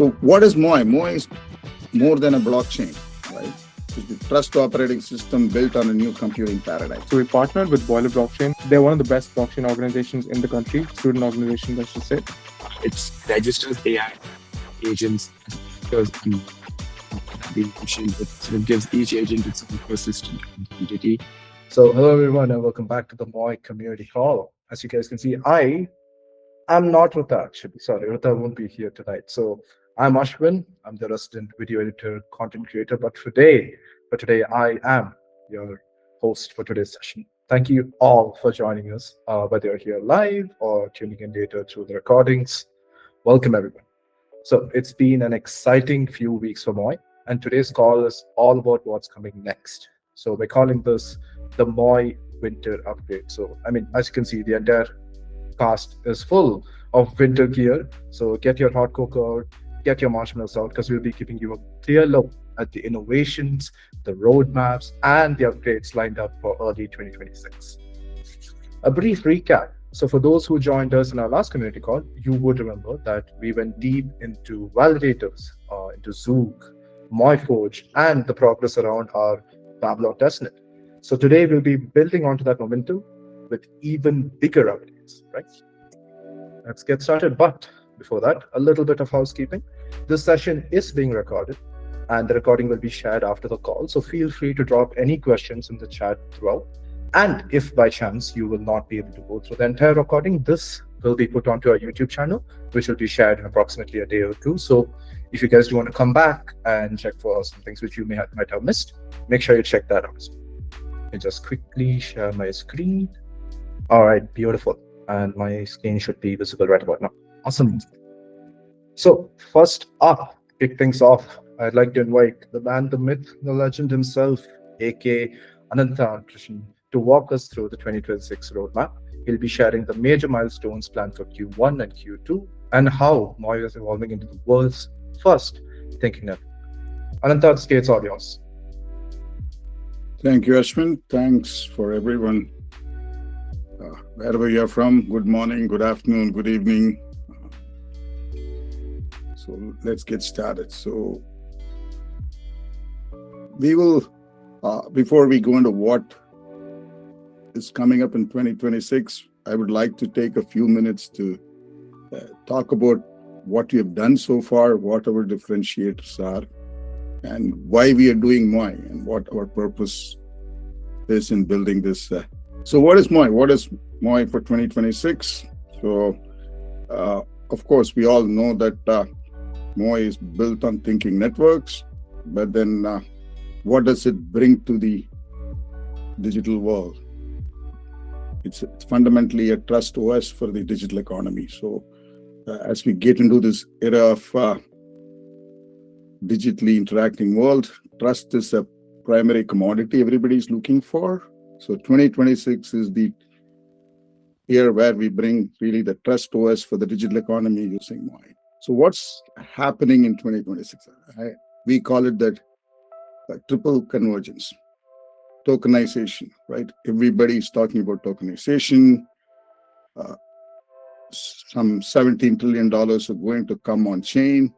So what is MOI? MOI is more than a blockchain, right? It's the trust operating system built on a new computing paradigm. So we partnered with Boiler Blockchain. They're one of the best blockchain organizations in the country, student organizations, I should say. It registers AI agents, because it gives each agent its own persistent identity. So hello everyone and welcome back to the MOI Community Call. As you guys can see, I am not Rita actually. Sorry, Rita won't be here tonight. So I'm Ashwin. I'm the resident video editor, content creator. But for today, I am your host for today's session. Thank you all for joining us, whether you're here live or tuning in later through the recordings. Welcome everyone. So it's been an exciting few weeks for MOI, and today's call is all about what's coming next. So we're calling this the MOI winter upgrade. So, as you can see, the entire cast is full of winter gear. So get your hot cocoa out, get your marshmallows out, because we'll be giving you a clear look at the innovations, the roadmaps, and the upgrades lined up for early 2026. A brief recap. So for those who joined us in our last community call, you would remember that we went deep into validators, into Zook, MOIForge, and the progress around our Babylon testnet. So today we'll be building onto that momentum with even bigger updates, right? Let's get started. But before that, a little bit of housekeeping. This session is being recorded, and the recording will be shared after the call. So feel free to drop any questions in the chat throughout. And if by chance you will not be able to go through the entire recording, this will be put onto our YouTube channel, which will be shared in approximately a day or two. So if you guys do want to come back and check for some things which you might have missed, make sure you check that out. Let me just quickly share my screen. All right, beautiful. And my screen should be visible right about now. Awesome. So first up, kick things off, I'd like to invite the man, the myth, the legend himself, aka Ananta Krishnan, to walk us through the 2026 roadmap. He'll be sharing the major milestones planned for Q1 and Q2 and how MOI is evolving into the world's first thinking network. Ananta, the skate's all yours. Thank you, Ashwin. Thanks for everyone. Wherever you're from, good morning, good afternoon, good evening. So let's get started. So we will, before we go into what is coming up in 2026, I would like to take a few minutes to talk about what we have done so far, what our differentiators are, and why we are doing MOI and what our purpose is in building this. So what is MOI? What is MOI for 2026? So of course, we all know that MOI is built on thinking networks, but then what does it bring to the digital world? It's fundamentally a trust OS for the digital economy. So as we get into this era of digitally interacting world, trust is a primary commodity everybody's looking for. So 2026 is the year where we bring really the trust OS for the digital economy using MOI. So what's happening in 2026? We call it that triple convergence. Tokenization, right? Everybody's talking about tokenization. Some $17 trillion are going to come on chain.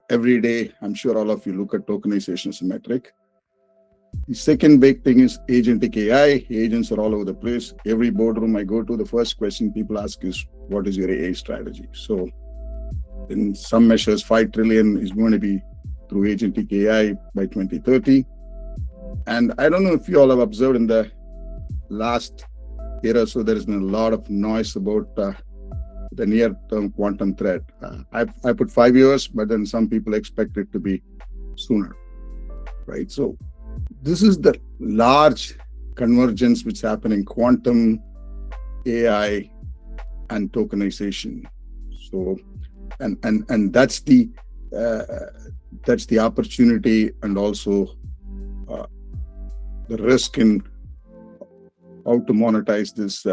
Every day, I'm sure all of you look at tokenization as a metric. The second big thing is agentic AI. Agents are all over the place. Every boardroom I go to, the first question people ask is, what is your AI strategy? So in some measures, 5 trillion is going to be through agentic AI by 2030. And I don't know if you all have observed in the last year or so, there has been a lot of noise about the near-term quantum threat. I put 5 years, but then some people expect it to be sooner, right? So this is the large convergence which is happening, quantum, AI, and tokenization. So, and that's the opportunity and also the risk in how to monetize this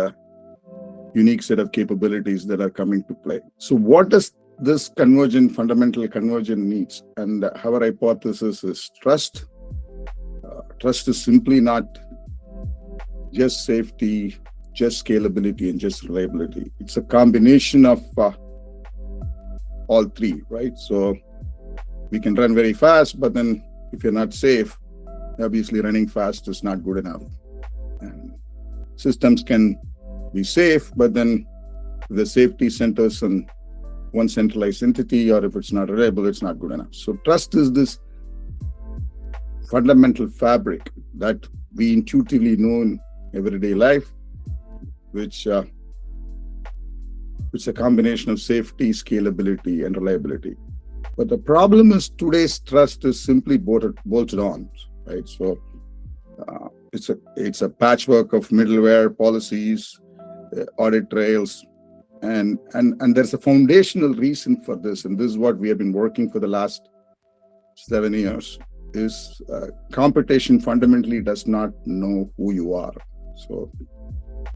unique set of capabilities that are coming to play. So what does this fundamental convergence needs? And our hypothesis is trust. Trust is simply not just safety, just scalability, and just reliability. It's a combination of all three, right? So we can run very fast, but then if you're not safe, obviously running fast is not good enough. And systems can be safe, but then the safety centers on one centralized entity, or if it's not reliable, it's not good enough. So trust is this fundamental fabric that we intuitively know in everyday life, which it's a combination of safety, scalability, and reliability. But the problem is today's trust is simply bolted on, right? So it's a patchwork of middleware policies, audit trails, and there's a foundational reason for this, and this is what we have been working for the last 7 years. Is computation fundamentally does not know who you are. So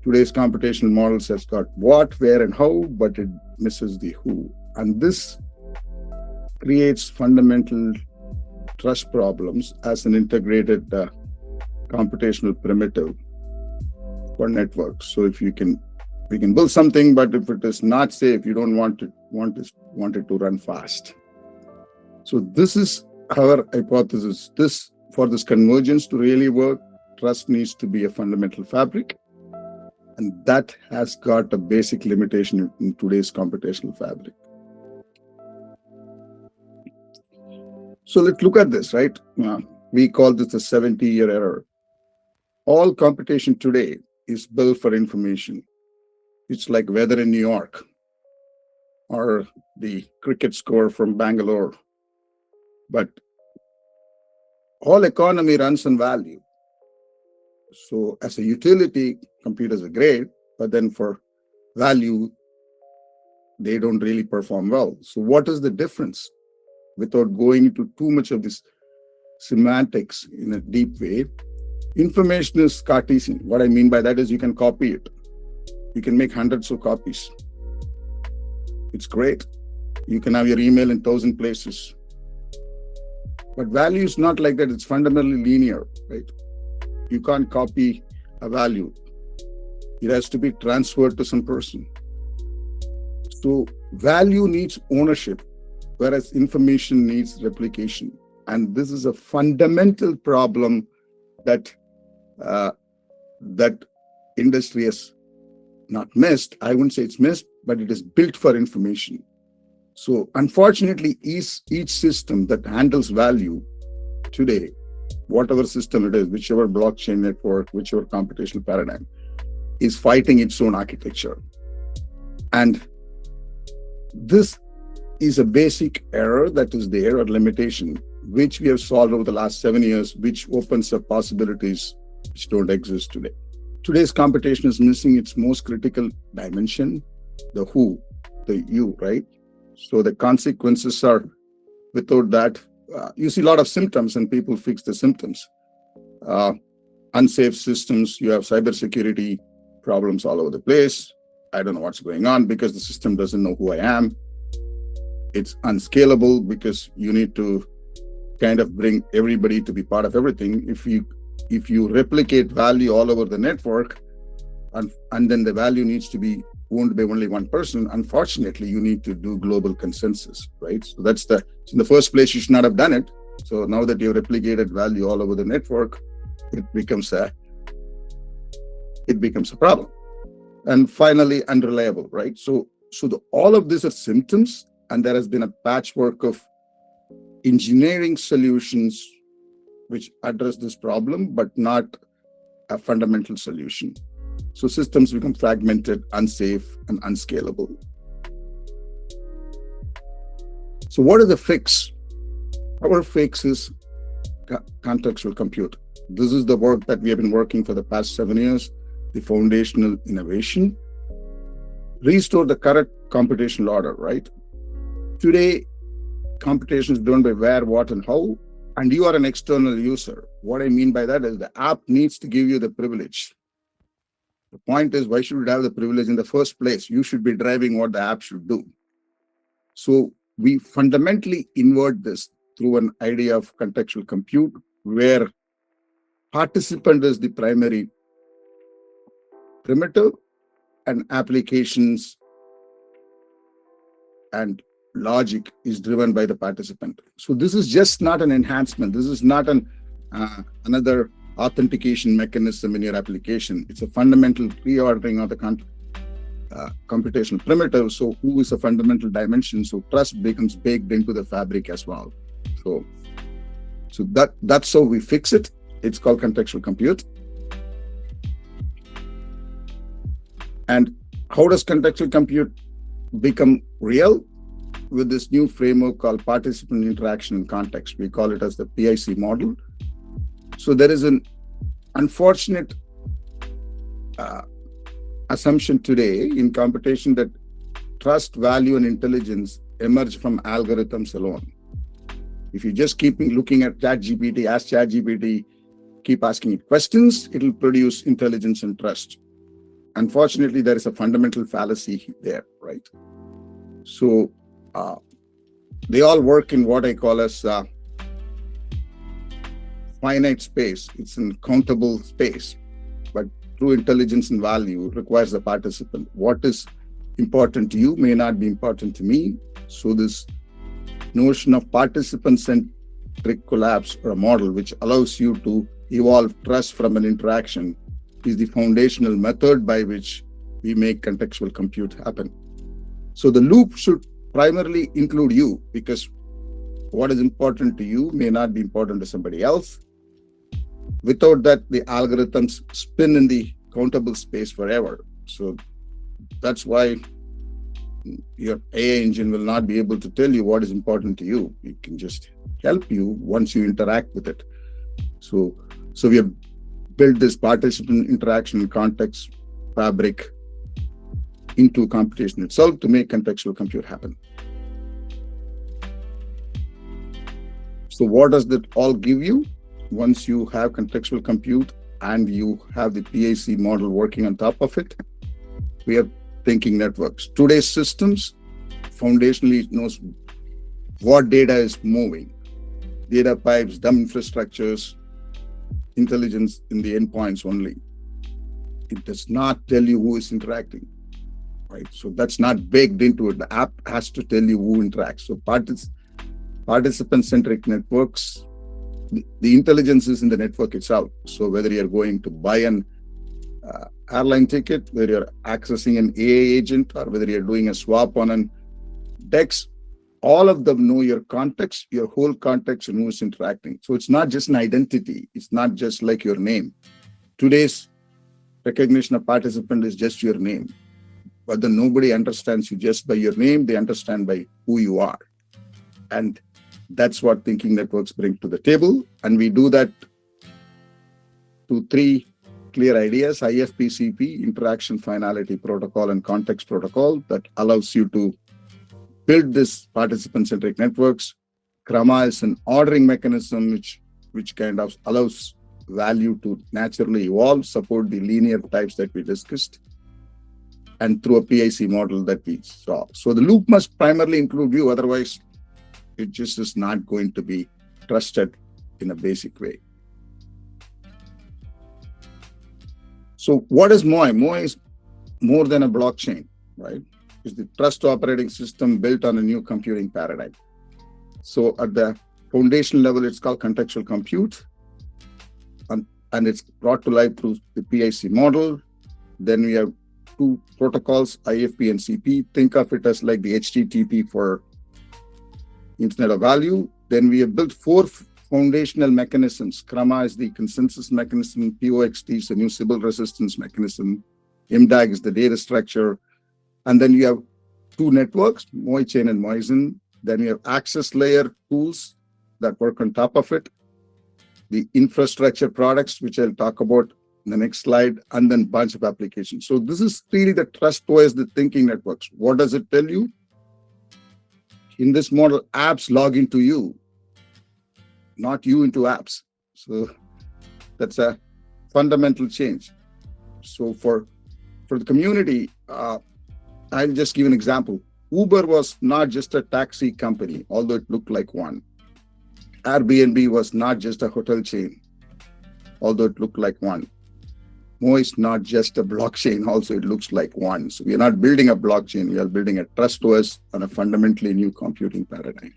today's computational models has got what, where, and how, but it misses the who. And this creates fundamental trust problems as an integrated computational primitive for networks. So if we can build something, but if it is not safe, you don't want it to run fast. So this is our hypothesis. For this convergence to really work, trust needs to be a fundamental fabric, and that has got a basic limitation in today's computational fabric. So let's look at this, right? We call this the 70-year error. All computation today is built for information. It's like weather in New York or the cricket score from Bangalore. But all economy runs on value. So as a utility, computers are great, but then for value, they don't really perform well. So what is the difference? Without going into too much of this semantics in a deep way, information is Cartesian. What I mean by that is you can copy it. You can make hundreds of copies. It's great. You can have your email in 1,000 places. But value is not like that. It's fundamentally linear, right? You can't copy a value. It has to be transferred to some person. So value needs ownership, whereas information needs replication. And this is a fundamental problem that industry has not missed. I wouldn't say it's missed, but it is built for information. So unfortunately, each system that handles value today, whatever system it is, whichever blockchain network, whichever computational paradigm, is fighting its own architecture. And this is a basic error that is there, or limitation, which we have solved over the last 7 years, which opens up possibilities which don't exist today. Today's computation is missing its most critical dimension, the who, the you, right? So the consequences are, without that, you see a lot of symptoms and people fix the symptoms. Unsafe systems, you have cybersecurity problems all over the place. I don't know what's going on because the system doesn't know who I am. It's unscalable because you need to kind of bring everybody to be part of everything. If you replicate value all over the network, and then the value needs to be owned by only one person, unfortunately, you need to do global consensus, right? So so in the first place, you should not have done it. So now that you've replicated value all over the network, it becomes a problem. And finally, unreliable, right? So all of these are symptoms, and there has been a patchwork of engineering solutions which address this problem, but not a fundamental solution. So systems become fragmented, unsafe, and unscalable. So what is the fix? Our fix is contextual compute. This is the work that we have been working for the past 7 years, the foundational innovation. Restore the correct computational order, right? Today, computation is done by where, what, and how, and you are an external user. What I mean by that is the app needs to give you the privilege. The point is, why should it have the privilege in the first place? You should be driving what the app should do. So we fundamentally invert this through an idea of contextual compute, where participant is the primary primitive and applications and logic is driven by the participant. So this is just not an enhancement. This is not another authentication mechanism in your application. It's a fundamental reordering of the computational primitive. So who is a fundamental dimension? So trust becomes baked into the fabric as well. So that's how we fix it. It's called contextual compute. And how does contextual compute become real? With this new framework called participant interaction in context. We call it as the PIC model. So there is an unfortunate assumption today in computation that trust, value, and intelligence emerge from algorithms alone. If you just keep looking at ChatGPT, ask ChatGPT, keep asking it questions, it will produce intelligence and trust. Unfortunately, there is a fundamental fallacy there, right? So they all work in what I call as finite space. It's an countable space, but true intelligence and value requires the participant. What is important to you may not be important to me. So this notion of participant-centric collapse or a model which allows you to evolve trust from an interaction is the foundational method by which we make contextual compute happen. So the loop should primarily include you, because what is important to you may not be important to somebody else. Without that, the algorithms spin in the countable space forever. So that's why your AI engine will not be able to tell you what is important to you. It can just help you once you interact with it. So we have built this participant interaction context fabric into computation itself to make contextual compute happen. So what does that all give you? Once you have contextual compute and you have the PIC model working on top of it, we are thinking networks. Today's systems foundationally knows what data is moving. Data pipes, dumb infrastructures, intelligence in the endpoints only. It does not tell you who is interacting, right? So that's not baked into it. The app has to tell you who interacts. So participant-centric networks, the intelligence is in the network itself. So whether you're going to buy an airline ticket, whether you're accessing an AI agent, or whether you're doing a swap on an DEX, all of them know your context, your whole context, and who's interacting. So it's not just an identity. It's not just like your name. Today's recognition of participant is just your name. But then nobody understands you just by your name. They understand by who you are. And that's what thinking networks bring to the table. And we do that to three clear ideas: IFPCP, interaction finality protocol, and context protocol, that allows you to build this participant-centric networks. Krama is an ordering mechanism which kind of allows value to naturally evolve, support the linear types that we discussed, and through a PIC model that we saw. So the loop must primarily include you, otherwise it just is not going to be trusted in a basic way. So what is MOI? MOI is more than a blockchain, right? It's the trust operating system built on a new computing paradigm. So at the foundation level, it's called contextual compute, and it's brought to life through the PIC model. Then we have two protocols, IFP and CP. Think of it as like the HTTP for Internet of Value. Then we have built four foundational mechanisms. Krama is the consensus mechanism. POXT is the new Sybil resistance mechanism. MDAG is the data structure. And then you have two networks, MOI chain and Moizen. Then you have access layer tools that work on top of it. The infrastructure products, which I'll talk about in the next slide, and then bunch of applications. So this is really the trust-wise, the thinking networks. What does it tell you? In this model, apps log into you, not you into apps. So that's a fundamental change. So for the community, I'll just give an example. Uber was not just a taxi company, although it looked like one. Airbnb was not just a hotel chain, although it looked like one. MOI is not just a blockchain, also it looks like one. So we are not building a blockchain, we are building a trust OS on a fundamentally new computing paradigm.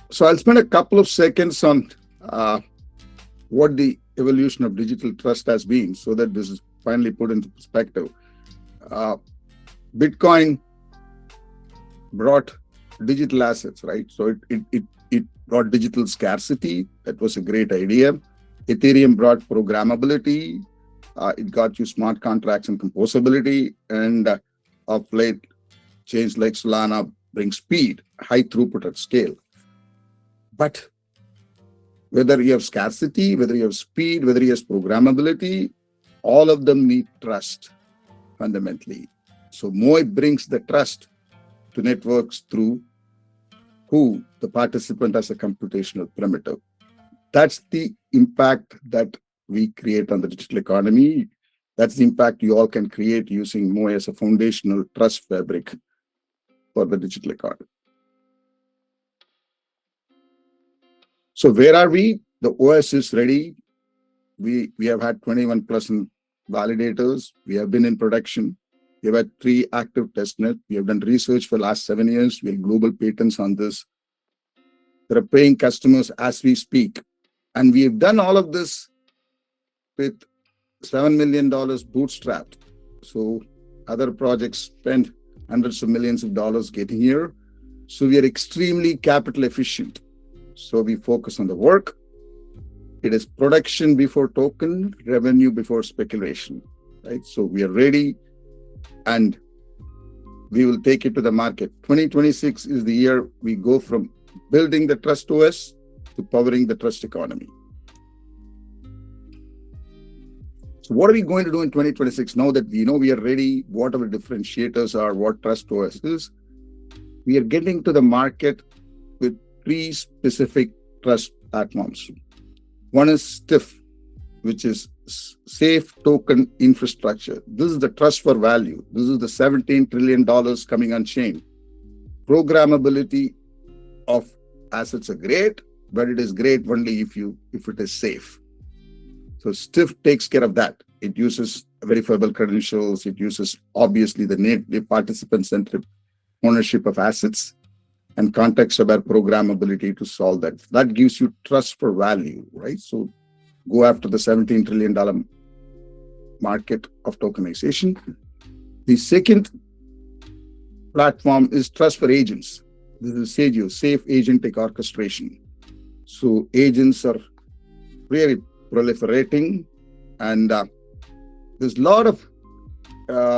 So I'll spend a couple of seconds on what the evolution of digital trust has been so that this is finally put into perspective. Bitcoin brought digital assets, right? So it brought digital scarcity. That was a great idea. Ethereum brought programmability. It got you smart contracts and composability. And of late, chains like Solana bring speed, high throughput at scale. But whether you have scarcity, whether you have speed, whether you have programmability, all of them need trust fundamentally. So MOI brings the trust to networks through who the participant as a computational primitive. That's the impact that we create on the digital economy. That's the impact you all can create using MOI as a foundational trust fabric for the digital economy. So where are we? The OS is ready. We have had 21 plus validators. We have been in production. We have had 3 active testnet. We have done research for the last 7 years. We have global patents on this. There are paying customers as we speak. And we have done all of this with $7 million bootstrapped. So other projects spent hundreds of millions of dollars getting here. So we are extremely capital efficient. So we focus on the work. It is production before token, revenue before speculation, right? So we are ready and we will take it to the market. 2026 is the year we go from building the trust OS to powering the trust economy. So what are we going to do in 2026 now that we know we are ready, what our differentiators are, what trust OS is? We are getting to the market with 3 specific trust platforms. One is STIF, which is Safe Token Infrastructure. This is the trust for value. This is the $17 trillion coming on chain. Programmability of assets are great, but it is great only if it is safe. So STIF takes care of that. It uses verifiable credentials. It uses obviously the native participant-centric ownership of assets and context-aware programmability to solve that. That gives you trust for value, right? So go after the $17 trillion market of tokenization. The second platform is trust for agents. This is SAGEO, Safe Agentic Orchestration. So agents are really proliferating, and there's a lot of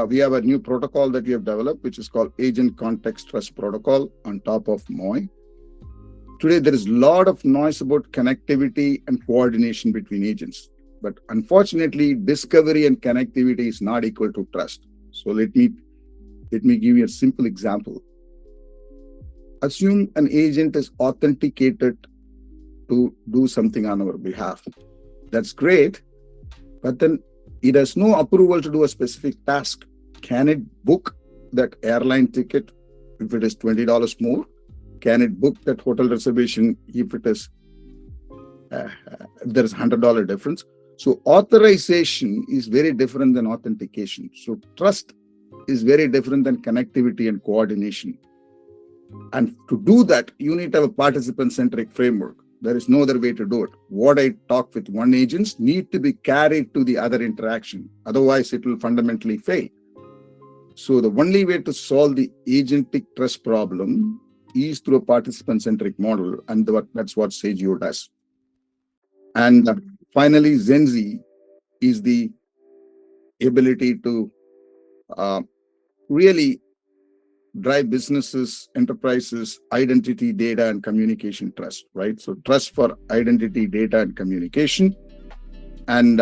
we have a new protocol that we have developed, which is called Agent Context Trust Protocol on top of MOI. Today, there is a lot of noise about connectivity and coordination between agents. But unfortunately, discovery and connectivity is not equal to trust. So let me give you a simple example. Assume an agent is authenticated to do something on our behalf. That's great, but then it has no approval to do a specific task. Can it book that airline ticket if it is $20 more? Can it book that hotel reservation if it is there's $100 difference? So authorization is very different than authentication. So trust is very different than connectivity and coordination. And to do that, you need to have a participant-centric framework. There is no other way to do it. What I talk with one agent need to be carried to the other interaction. Otherwise, it will fundamentally fail. So the only way to solve the agentic trust problem is through a participant-centric model, and that's what SAGEO does. And finally, Zenzi is the ability to really drive businesses, enterprises, identity, data, and communication trust, right? So trust for identity, data, and communication. And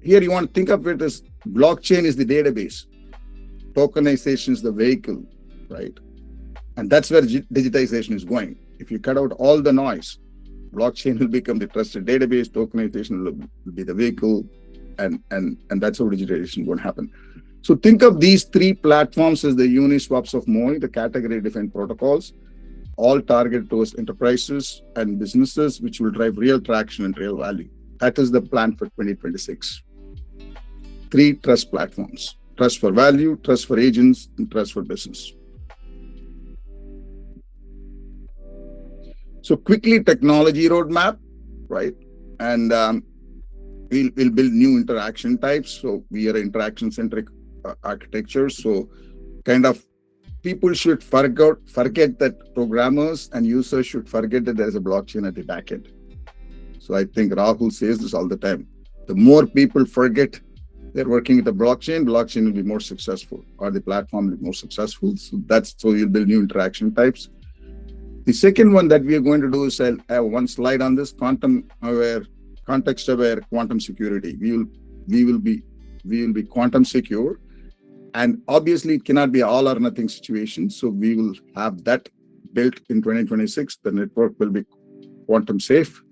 here you want to think of it as blockchain is the database. Tokenization is the vehicle, right? And that's where digitization is going. If you cut out all the noise, blockchain will become the trusted database, tokenization will be the vehicle, and that's how digitization is going to happen. So think of these 3 platforms as the Uniswaps of MOI, the category-defined protocols. all targeted towards enterprises and businesses, which will drive real traction and real value. That is the plan for 2026. 3 trust platforms: trust for value, trust for agents, and trust for business. So quickly, technology roadmap, right? And we'll build new interaction types. So we are interaction-centric architecture. So kind of people should forget that programmers and users should forget that there is a blockchain at the back end. So I think Rahul says this all the time. The more people forget they're working with the blockchain will be more successful, or the platform will be more successful. So you'll build new interaction types. The second one that we are going to do is I'll have one slide on this: context-aware quantum security. We will be quantum secure, and obviously it cannot be all or nothing situation. So we will have that built in 2026. The network will be quantum safe,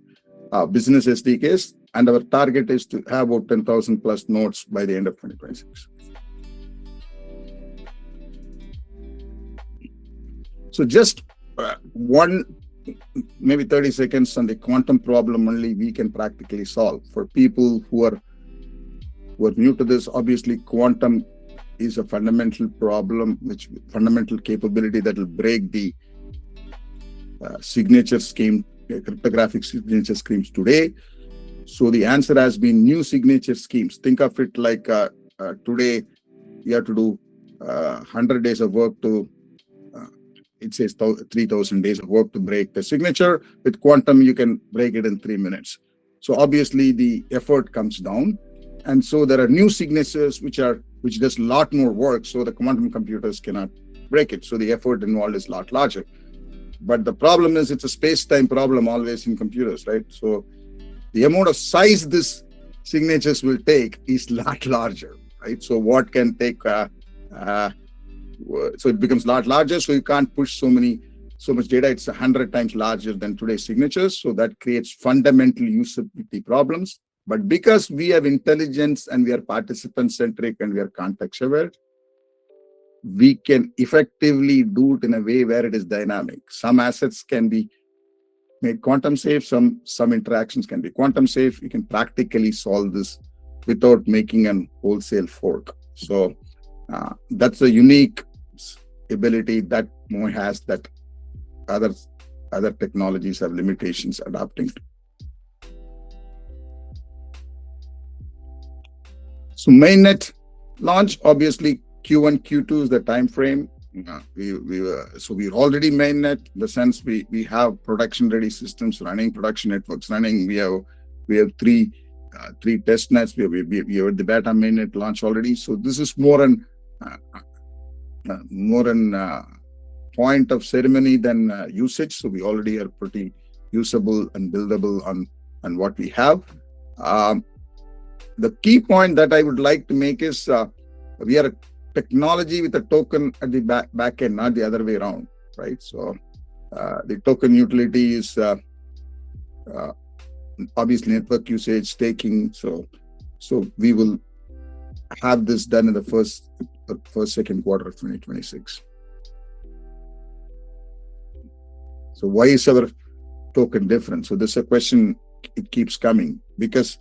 business SDKs, and our target is to have about 10,000 plus nodes by the end of 2026. So just one, maybe 30 seconds on the quantum problem only we can practically solve. For people who are new to this, obviously quantum is a fundamental problem, fundamental capability that will break the signature scheme, cryptographic signature schemes today. So the answer has been new signature schemes. Think of it like today you have to do 100 days of work to it says 3,000 days of work to break the signature. With quantum, you can break it in 3 minutes. So obviously the effort comes down. And so there are new signatures which does a lot more work. So the quantum computers cannot break it. So the effort involved is a lot larger. But the problem is it's a space-time problem always in computers, right? So the amount of size this signatures will take is a lot larger, right? So what can take so it becomes a lot larger, so you can't push so much data. It's 100 times larger than today's signatures. So that creates fundamental usability problems. But because we have intelligence and we are participant-centric and we are context-aware, we can effectively do it in a way where it is dynamic. Some assets can be made quantum safe, some interactions can be quantum safe. You can practically solve this without making an wholesale fork. So that's a unique ability that MOI has that other technologies have limitations adapting to. So mainnet launch, obviously Q1, Q2 is the time frame. We're already mainnet in the sense we have production ready systems running, production networks running. We have three test nets. We have the beta mainnet launch already. So this is more an point of ceremony than usage. So we already are pretty usable and buildable on what we have. The key point that I would like to make is we are a technology with a token at the back end, not the other way around, right? So the token utility is obviously network usage, staking. So we will have this done in the second quarter of 2026. So why is our token different? So this is a question, it keeps coming because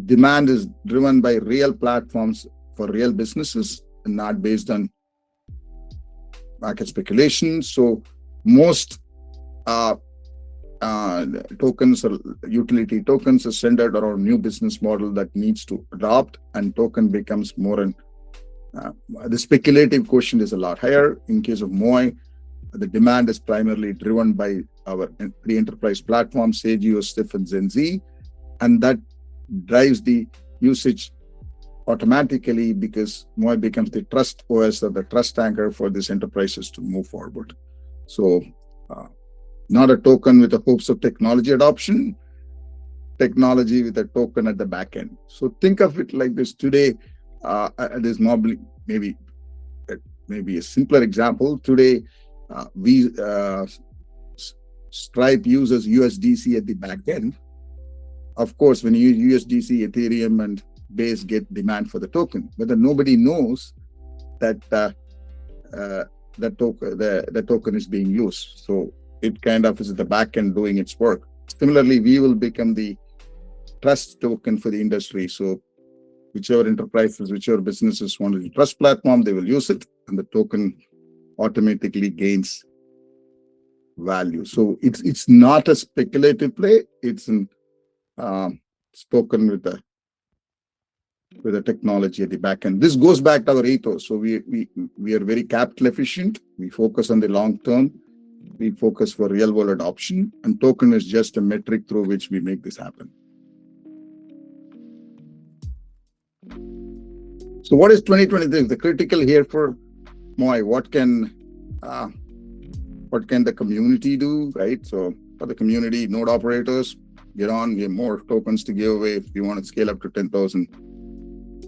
demand is driven by real platforms for real businesses and not based on market speculation. So most tokens or utility tokens are centered around new business model that needs to adopt, and token becomes more the speculative quotient is a lot higher. In case of MOI, the demand is primarily driven by our three enterprise platforms, SAGEO, STIF, and ZenZ, and that drives the usage automatically because MOI becomes the trust OS or the trust anchor for these enterprises to move forward. So not a token with the hopes of technology adoption, technology with a token at the back end. So think of it like this. Today, there's maybe a simpler example. Today, Stripe uses USDC at the back end. Of course, when you use USDC, Ethereum and Base get demand for the token, but then nobody knows that the token is being used. So it kind of is at the back end doing its work. Similarly, we will become the trust token for the industry. So whichever enterprises, whichever businesses want to trust platform, they will use it, and the token automatically gains value. So it's not a speculative play. It's an spoken with the technology at the back end. This goes back to our ethos. So we are very capital efficient. We focus on the long term. We focus for real world adoption, and token is just a metric through which we make this happen. So what is 2023? The critical here for MOI, what can the community do, right? So for the community, node operators, get on, we have more tokens to give away. If you want to scale up to 10,000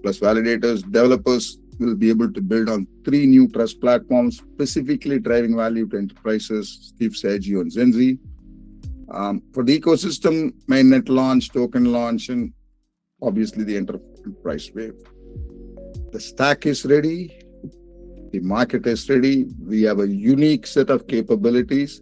plus validators, developers will be able to build on 3 new trust platforms, specifically driving value to enterprises, SAGEO and Zenzi. For the ecosystem, mainnet launch, token launch, and obviously the enterprise wave. The stack is ready. The market is ready. We have a unique set of capabilities.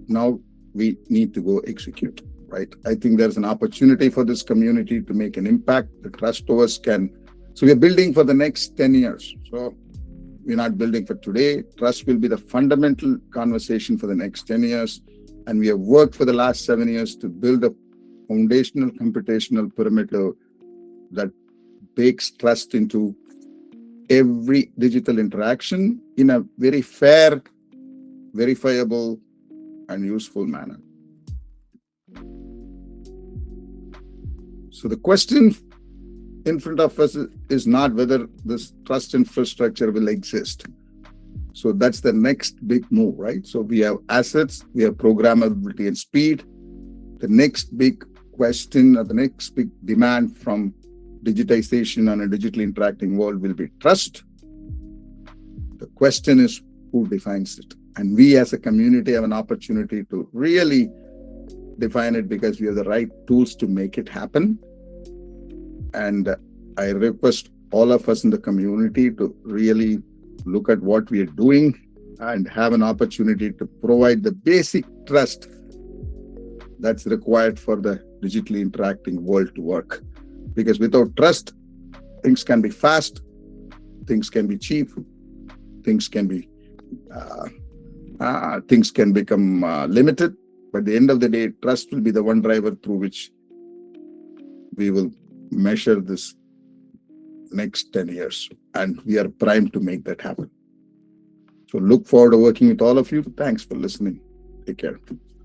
Now we need to go execute, right? I think there's an opportunity for this community to make an impact. The trust overs can. So we're building for the next 10 years. So we're not building for today. Trust will be the fundamental conversation for the next 10 years. And we have worked for the last 7 years to build a foundational computational perimeter that bakes trust into every digital interaction in a very fair, verifiable, and useful manner. So the question in front of us is not whether this trust infrastructure will exist. So that's the next big move, right? So we have assets, we have programmability and speed. The next big question or the next big demand from digitization and a digitally interacting world will be trust. The question is who defines it? And we as a community have an opportunity to really define it because we have the right tools to make it happen. And I request all of us in the community to really look at what we are doing and have an opportunity to provide the basic trust that's required for the digitally interacting world to work. Because without trust, things can be fast, things can be cheap, things can become limited. But at the end of the day, trust will be the one driver through which we will measure this next 10 years. And we are primed to make that happen. So look forward to working with all of you. Thanks for listening. Take care.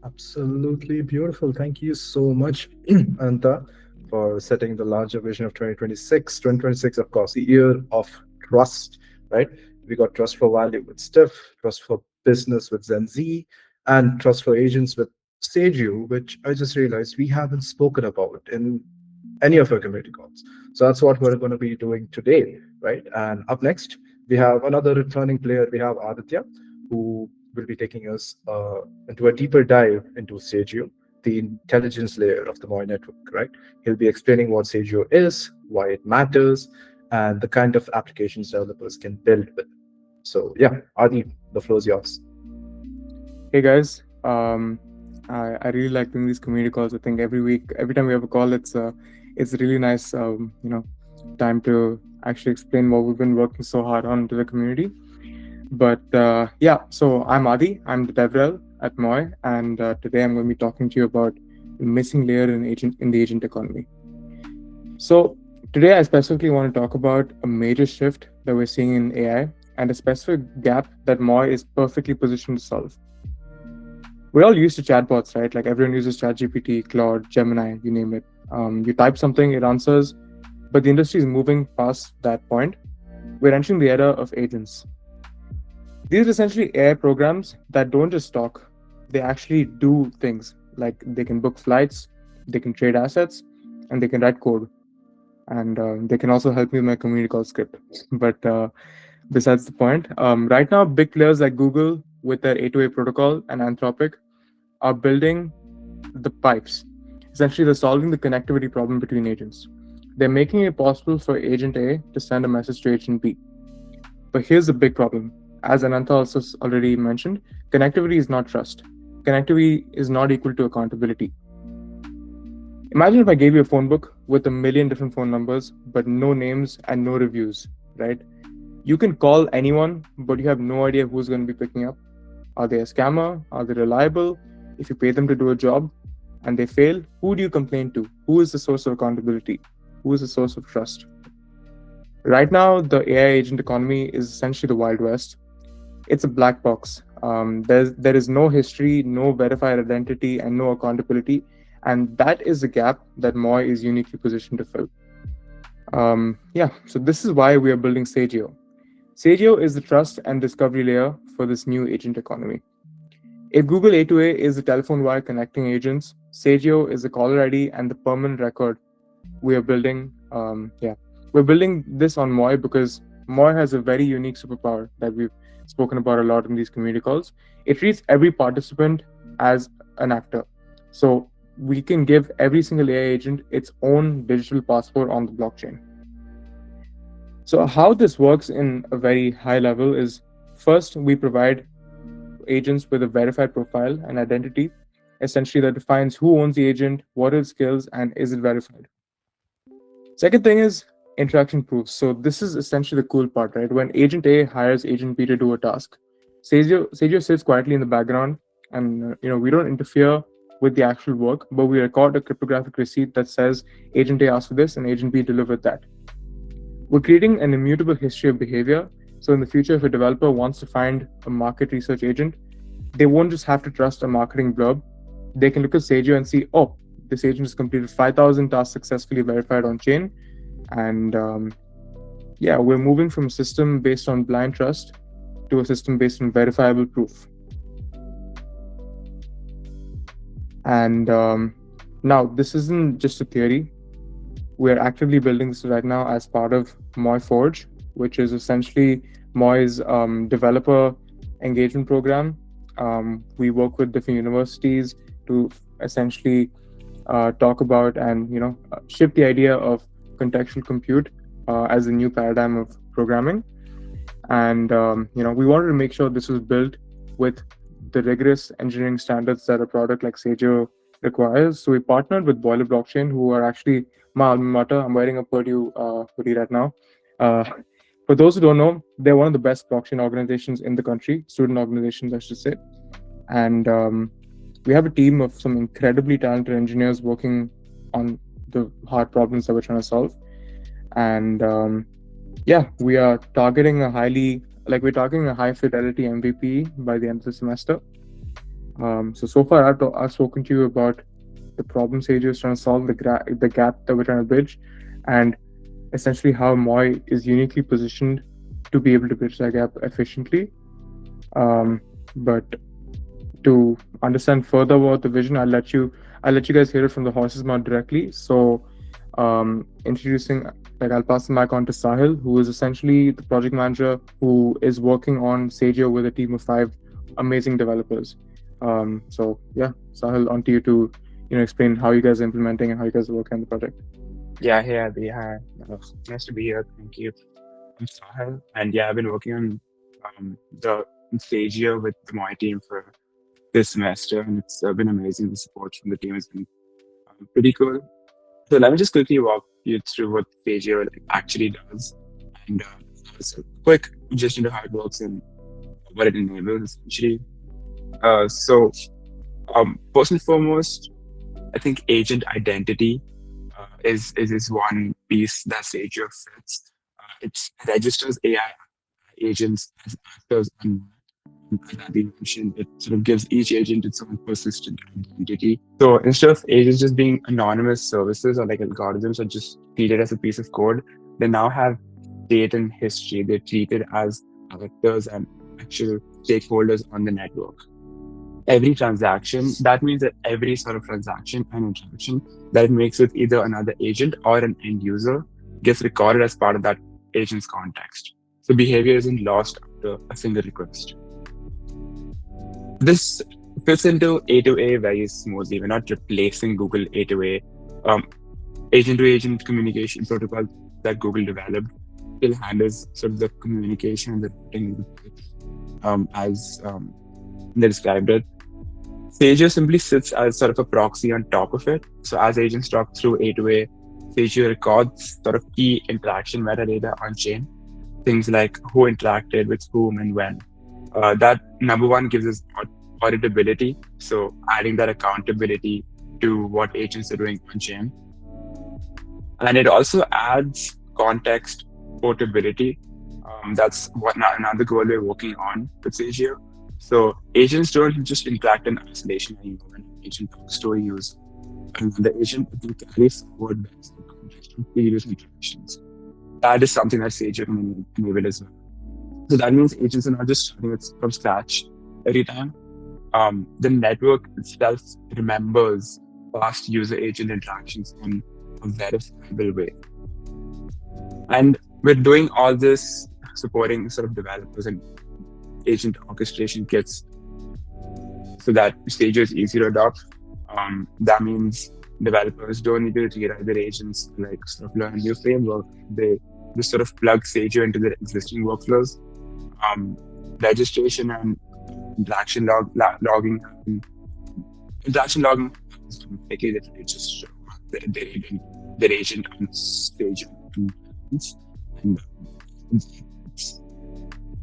Absolutely beautiful. Thank you so much, Anta, for setting the larger vision of 2026. 2026, of course, the year of trust, right? We got trust for value with Stiff, trust for business with Zenzi, and trust for agents with SAGEO, which I just realized we haven't spoken about in any of our community calls. So that's what we're going to be doing today, right? And up next, we have another returning player. We have Aditya, who will be taking us into a deeper dive into SAGEO, the intelligence layer of the MOI network, right? He'll be explaining what SAGEO is, why it matters, and the kind of applications developers can build with. So yeah, Adi, the floor is yours. Hey guys, I really like doing these community calls. I think every time we have a call, it's really nice, time to actually explain what we've been working so hard on to the community. But so I'm Adi, I'm the DevRel at MOI, and today I'm going to be talking to you about the missing layer in the agent economy. So today I specifically want to talk about a major shift that we're seeing in AI and a specific gap that MOI is perfectly positioned to solve. We're all used to chatbots, right? Like everyone uses ChatGPT, Claude, Gemini, you name it. You type something, it answers, but the industry is moving past that point. We're entering the era of agents. These are essentially AI programs that don't just talk, they actually do things. Like they can book flights, they can trade assets, and they can write code. And they can also help me with my community call script. But besides the point, right now, big players like Google with their A2A protocol and Anthropic are building the pipes. Essentially, they're solving the connectivity problem between agents. They're making it possible for agent A to send a message to agent B. But here's the big problem. As Ananta also already mentioned, connectivity is not trust. Connectivity is not equal to accountability. Imagine if I gave you a phone book with 1 million different phone numbers, but no names and no reviews, right? You can call anyone, but you have no idea who's going to be picking up. Are they a scammer? Are they reliable? If you pay them to do a job and they fail, who do you complain to? Who is the source of accountability? Who is the source of trust? Right now, the AI agent economy is essentially the Wild West. It's a black box. There is no history, no verified identity, and no accountability. And that is the gap that MOI is uniquely positioned to fill. So this is why we are building SAGEO. SAGEO is the trust and discovery layer for this new agent economy. If Google A2A is the telephone wire connecting agents, SAGEO is the caller ID and the permanent record we are building. We're building this on MOI because MOI has a very unique superpower that we've spoken about a lot in these community calls. It treats every participant as an actor. So we can give every single AI agent its own digital passport on the blockchain. So how this works in a very high level is, first, we provide agents with a verified profile and identity, essentially that defines who owns the agent, what are its skills, and is it verified. Second thing is interaction proofs. So this is essentially the cool part, right? When agent A hires agent B to do a task, SAGEO sits quietly in the background, and we don't interfere with the actual work, but we record a cryptographic receipt that says agent A asked for this and agent B delivered that. We're creating an immutable history of behavior. So in the future, if a developer wants to find a market research agent, they won't just have to trust a marketing blurb. They can look at SAGEO and see, oh, this agent has completed 5,000 tasks successfully verified on chain. And we're moving from a system based on blind trust to a system based on verifiable proof. And now this isn't just a theory. We're actively building this right now as part of MOI Forge, which is essentially MOI's developer engagement program. We work with different universities to essentially talk about and ship the idea of contextual compute as a new paradigm of programming. And we wanted to make sure this was built with the rigorous engineering standards that a product like SAGEO requires. So we partnered with Boiler Blockchain, who are actually my alma mater. I'm wearing a Purdue hoodie right now. For those who don't know, they're one of the best blockchain organizations in the country, student organizations, I should say. And we have a team of some incredibly talented engineers working on the hard problems that we're trying to solve. And we are targeting a high fidelity MVP by the end of the semester. So far I've spoken to you about the problem SAGEO is trying to solve, the gap that we're trying to bridge, and essentially how MOI is uniquely positioned to be able to bridge that gap efficiently. But to understand further about the vision, I'll let you guys hear it from the horse's mouth directly. So I'll pass the mic on to Sahil, who is essentially the project manager who is working on SAGEO with a team of 5 amazing developers. Sahil, on to you to explain how you guys are implementing and how you guys are working on the project. Yeah, hey Abhi, hi. Nice to be here. Thank you. I'm Sahil, and I've been working on the SAGEO with the MOI team for this semester, and it's been amazing. The support from the team has been pretty cool. So let me just quickly walk you through what SAGEO actually does, and it's a quick just into how it works and what it enables essentially. First and foremost, I think agent identity is one piece that SAGEO fits. It registers AI agents as actors, and as Abhi mentioned, it sort of gives each agent its own persistent identity. So instead of agents just being anonymous services or like algorithms or just treated as a piece of code, they now have data and history. They're treated as actors and actual stakeholders on the network. Every transaction, that means that every sort of transaction and interaction that it makes with either another agent or an end user gets recorded as part of that agent's context. So behavior isn't lost after a single request. This fits into A2A very smoothly. We're not replacing Google A2A. Agent-to-agent communication protocol that Google developed still handles sort of the communication and the routing as they described it. SAGEO simply sits as sort of a proxy on top of it. So as agents talk through A2A, SAGEO records sort of key interaction metadata on chain, things like who interacted with whom and when. That number one gives us auditability, so adding that accountability to what agents are doing on chain. And it also adds context portability. That's another goal we're working on with SAGEO. So agents don't just interact in isolation anymore. When an agent talks to a user, and the agent can carry forward based on the context of previous interactions. That is something that SAGEO can enable as well. So that means agents are not just starting it from scratch every time. The network itself remembers past user-agent interactions in a verifiable way. And we're doing all this supporting sort of developers and agent orchestration kits so that SAGEO is easy to adopt. That means developers don't need to rewrite their agents, like sort of learn a new framework. They just sort of plug SAGEO into their existing workflows. Registration and interaction logging. Interaction logging is completely different. It's just their agent on SAGEO. And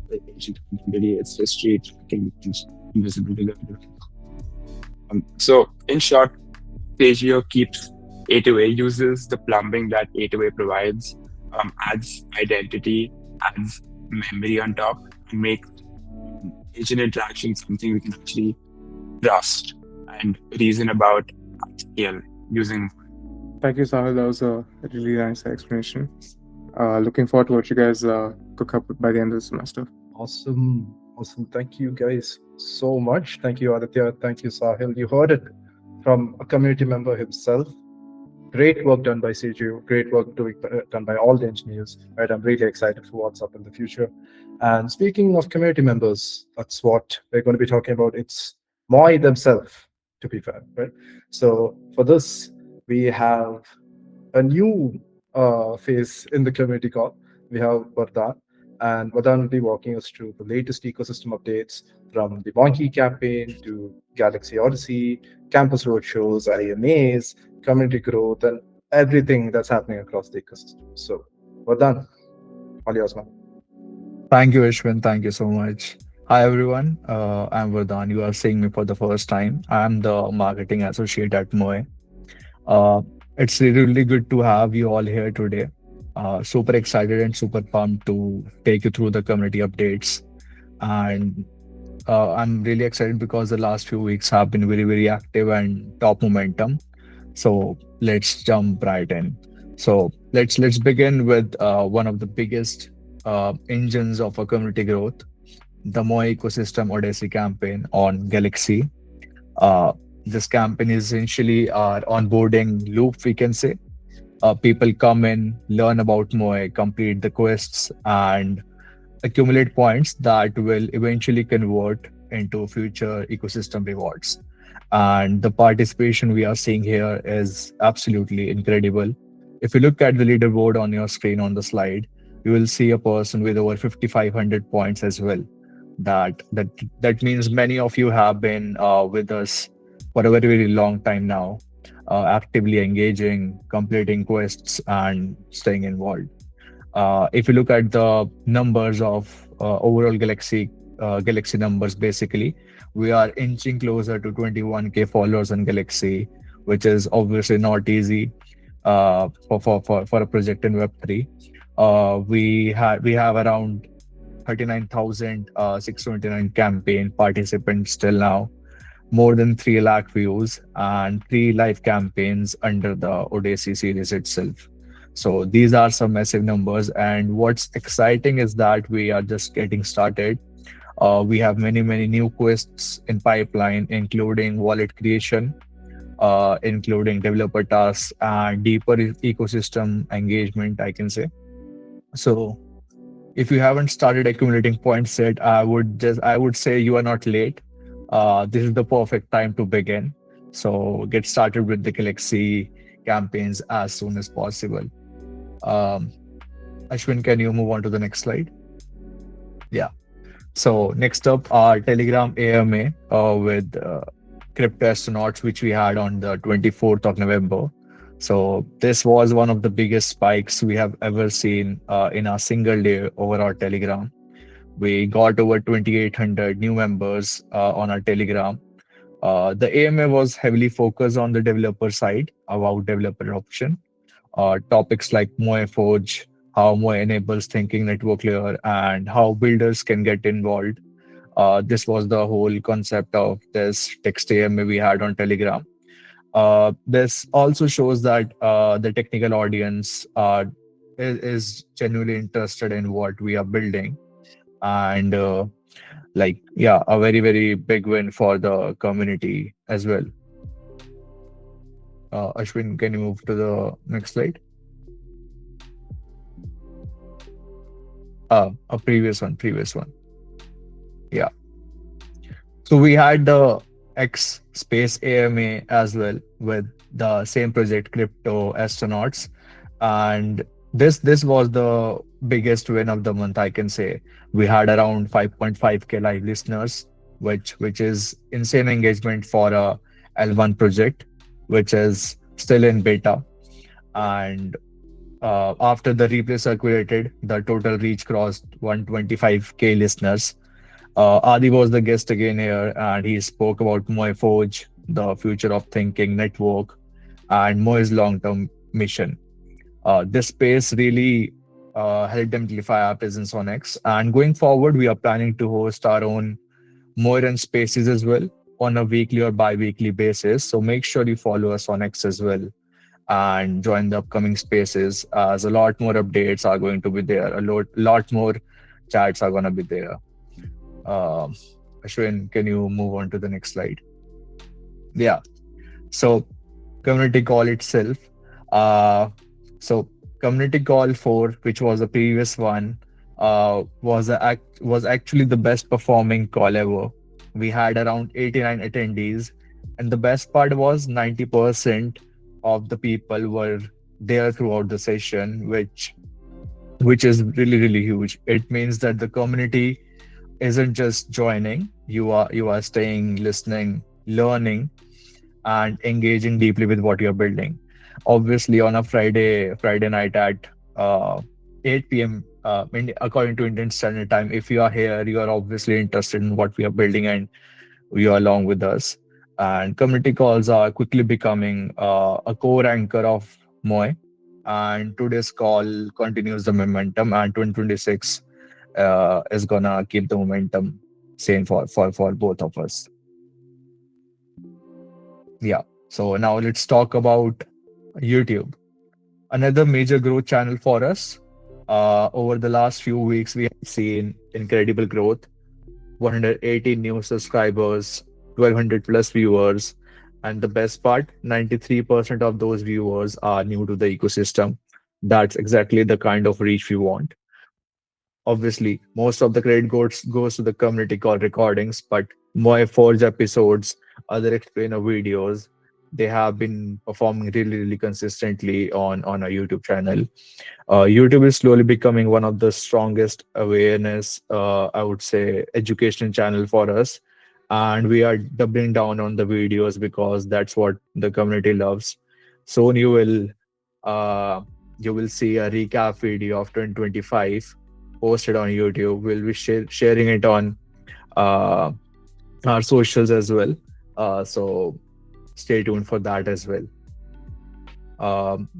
the agent identity, its history, tracking, invisibility. So in short, SAGEO keeps A2A, uses the plumbing that A2A provides, adds identity, adds memory on top, and make agent interaction something we can actually trust and reason about at scale using. Thank you, Sahil. That was a really nice explanation. Looking forward to what you guys cook up by the end of the semester. Awesome. Thank you guys so much. Thank you, Aditya. Thank you, Sahil. You heard it from a community member himself. Great work done by SAGEO. Great work done by all the engineers. Right, I'm really excited for what's up in the future. And speaking of community members, that's what we're going to be talking about. It's MOI themselves, to be fair. Right. So for this, we have a new phase in the community call. We have Vardhan, and Vardhan will be walking us through the latest ecosystem updates from the Moinkee campaign to Galxe Odyssey, campus roadshows, IMAs, community growth, and everything that's happening across the ecosystem. So, Vardhan, all yours, man. Thank you, Ishwin. Thank you so much. Hi, everyone. I'm Vardhan. You are seeing me for the first time. I'm the marketing associate at MOI. It's really good to have you all here today. Super excited and super pumped to take you through the community updates. And I'm really excited because the last few weeks have been very, very active and top momentum. So let's jump right in. So let's begin with one of the biggest engines of our community growth, the MOI Ecosystem Odyssey campaign on Galxe. This campaign is essentially our onboarding loop, we can say. People come in, learn about MOI, complete the quests, and accumulate points that will eventually convert into future ecosystem rewards. And the participation we are seeing here is absolutely incredible. If you look at the leaderboard on your screen on the slide, you will see a person with over 5,500 points as well. That means many of you have been with us for a very, very long time now, actively engaging, completing quests, and staying involved. If you look at the numbers of overall Galxe numbers, basically, we are inching closer to 21K followers on Galxe, which is obviously not easy for a project in Web3. We have around 39,629 campaign participants till now, more than 3 lakh views, and 3 live campaigns under the Odyssey series itself. So these are some massive numbers. And what's exciting is that we are just getting started. We have many new quests in pipeline, including wallet creation, including developer tasks, and deeper ecosystem engagement, I can say. So if you haven't started accumulating points yet, I would say you are not late. This is the perfect time to begin. So get started with the Galxe campaigns as soon as possible. Ashwin, can you move on to the next slide? Yeah. So next up, our Telegram AMA with crypto astronauts, which we had on the 24th of November. So this was one of the biggest spikes we have ever seen in a single day over our Telegram. We got over 2,800 new members on our Telegram. The AMA was heavily focused on the developer side about developer adoption. Topics like MOI Forge, how MOI enables thinking network layer, and how builders can get involved. This was the whole concept of this text AMA we had on Telegram. This also shows that the technical audience is genuinely interested in what we are building, and yeah, a very very big win for the community as well. Ashwin, can you move to the next slide? A previous one. Yeah. So we had the X Space AMA as well with the same project, Crypto Astronauts, and this was the biggest win of the month, I can say. We had around 5.5K live listeners, which is insane engagement for a L1 project, which is still in beta. And after the replay circulated, the total reach crossed 125K listeners. Adi was the guest again here, and he spoke about MOI Forge, the future of thinking network, and MOI's long-term mission. This space really helped amplify our presence on X. And going forward, we are planning to host our own MOI Run spaces as well on a weekly or bi-weekly basis. So make sure you follow us on X as well and join the upcoming spaces, as a lot more updates are going to be there. A lot more chats are going to be there. Ashwin, can you move on to the next slide? Yeah. So community call itself. So community call 4, which was the previous one, was actually the best performing call ever. We had around 89 attendees, and the best part was 90% of the people were there throughout the session, which is really really huge. It means that the community isn't just joining, you are staying, listening, learning, and engaging deeply with what you're building. Obviously on a Friday night at 8 p.m. According to Indian Standard Time, if you are here, you are obviously interested in what we are building and you are along with us. And community calls are quickly becoming a core anchor of MOI. And today's call continues the momentum, and 2026 is gonna keep the momentum same for both of us. Yeah. So now let's talk about YouTube, another major growth channel for us. Over the last few weeks, we have seen incredible growth: 180 new subscribers, 1,200 plus viewers, and the best part, 93% of those viewers are new to the ecosystem. That's exactly the kind of reach we want. Obviously, most of the credit goes to the community call recordings, but MOI Forge episodes, other explainer videos, they have been performing really, really consistently on our YouTube channel. YouTube is slowly becoming one of the strongest awareness, I would say, education channel for us. And we are doubling down on the videos because that's what the community loves. Soon you will see a recap video of 2025 posted on YouTube. We'll be sharing it on our socials as well. So stay tuned for that as well.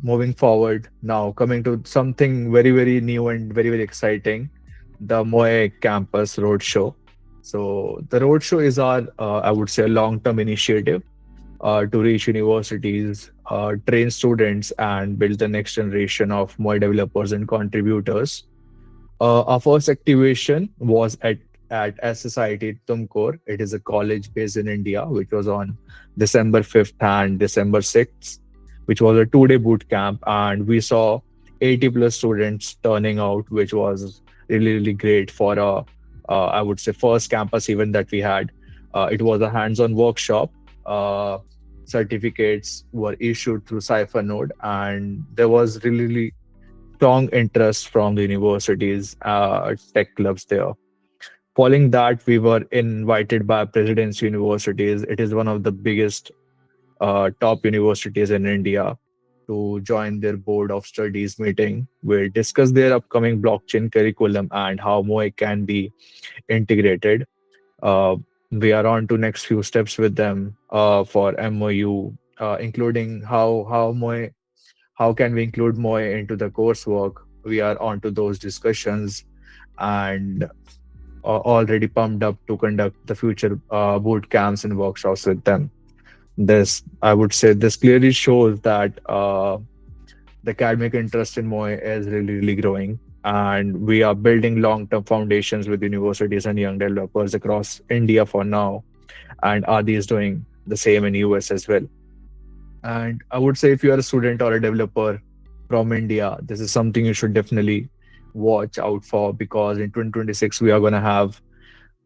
Moving forward, now coming to something very, very new and very, very exciting, the MOI Campus Roadshow. So the Roadshow is our, I would say, long-term initiative to reach universities, train students, and build the next generation of MOI developers and contributors. Our first activation was at SSIT Tumkur. It is a college based in India, which was on December 5th and December 6th, which was a 2-day boot camp. And we saw 80 plus students turning out, which was really, really great for I would say, first campus event that we had. It was a hands-on workshop. Certificates were issued through Cypher Node, and there was really strong interest from the universities, tech clubs there. Following that, we were invited by President's Universities. It is one of the biggest top universities in India to join their board of studies meeting. We'll discuss their upcoming blockchain curriculum and how MOI can be integrated. Uh, we are on to next few steps with them for MOU, including how can we include MOI into the coursework. We are on to those discussions and already pumped up to conduct the future boot camps and workshops with them. I would say, this clearly shows that the academic interest in MOI is really growing, and we are building long-term foundations with universities and young developers across India for now, and Adi is doing the same in US as well. And I would say, if you are a student or a developer from India, this is something you should definitely watch out for, because in 2026 we are going to have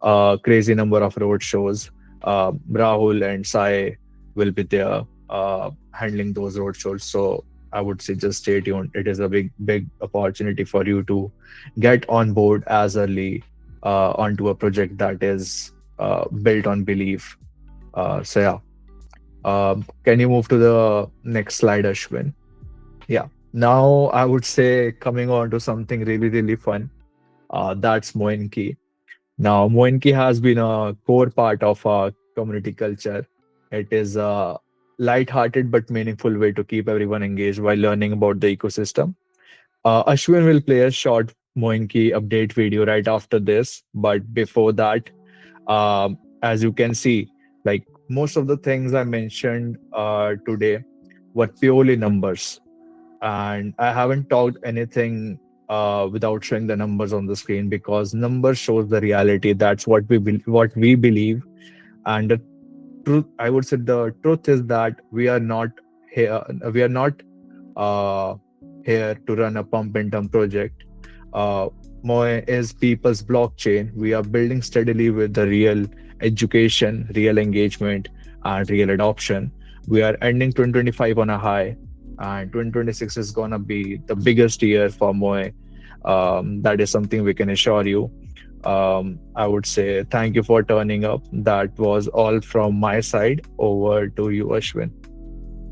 a crazy number of road shows. Rahul and Sai will be there handling those road shows. So I would say just stay tuned. It is a big opportunity for you to get on board as early onto a project that is built on belief. So yeah. Can you move to the next slide, Ashwin? Yeah. Now I would say, coming on to something really fun. That's Moinkee. Now, Moinkee has been a core part of our community culture. It is a light-hearted but meaningful way to keep everyone engaged while learning about the ecosystem. Ashwin will play a short Moinkee update video right after this. But before that, as you can see, like most of the things I mentioned today were purely numbers. And I haven't talked anything without showing the numbers on the screen, because numbers shows the reality. That's what we believe. And the truth, I would say, the truth is that we are not here. We are not here to run a pump and dump project. MOI is people's blockchain. We are building steadily with the real education, real engagement, and real adoption. We are ending 2025 on a high, and 2026 is gonna be the biggest year for MOI. That is something we can assure you. I would say thank you for turning up. That was all from my side. Over to you, Ashwin.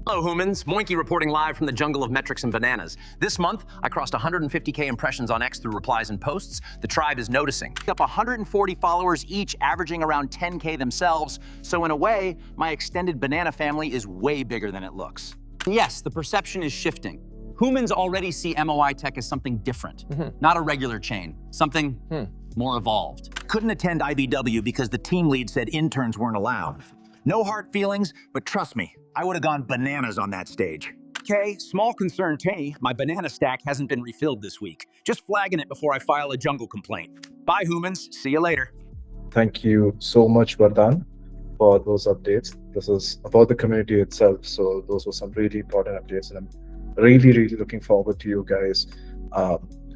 Hello, humans. Moinkee reporting live from the jungle of metrics and bananas. This month, I crossed 150K impressions on X through replies and posts. The tribe is noticing. Up 140 followers each, averaging around 10K themselves. So in a way, my extended banana family is way bigger than it looks. Yes, the perception is shifting. Humans already see MOI Tech as something different, not a regular chain, something more evolved. Couldn't attend IBW because the team lead said interns weren't allowed. No hard feelings, but trust me, I would have gone bananas on that stage. Okay, small concern to me, my banana stack hasn't been refilled this week. Just flagging it before I file a jungle complaint. Bye, humans. See you later. Thank you so much, Vardhan, for those updates. This is about the community itself, so those were some really important updates, and I'm really looking forward to you guys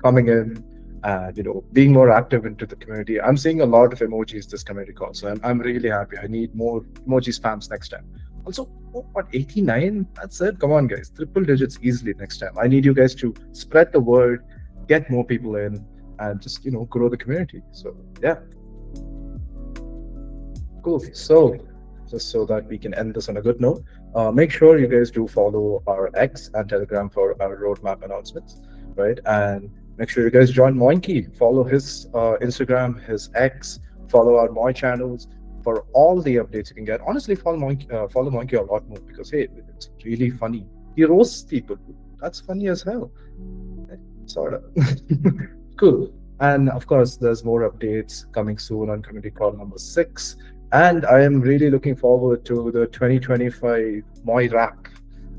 coming in and being more active into the community. I'm seeing a lot of emojis this community call, so I'm really happy. I need more emoji spams next time. Also, what, 89? That's it. Come on, guys, triple digits easily next time. I need you guys to spread the word, get more people in, and just grow the community. So yeah, cool. So just so that we can end this on a good note, make sure you guys do follow our X and Telegram for our roadmap announcements, right? And make sure you guys join Moinkee. Follow his Instagram, his X. Follow our MOI channels for all the updates you can get. Honestly, follow Moinkee a lot more, because hey, it's really funny. He roasts people. That's funny as hell. Sort of. Cool. And of course, there's more updates coming soon on Community Call number 6. And I am really looking forward to the 2025 MOI Wrap,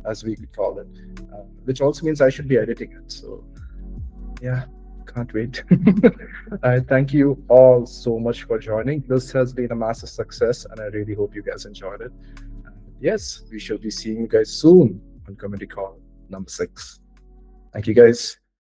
as we could call it, which also means I should be editing it. So yeah, can't wait. Thank you all so much for joining. This has been a massive success, and I really hope you guys enjoyed it. Yes, we shall be seeing you guys soon on Community Call number 6. Thank you, guys.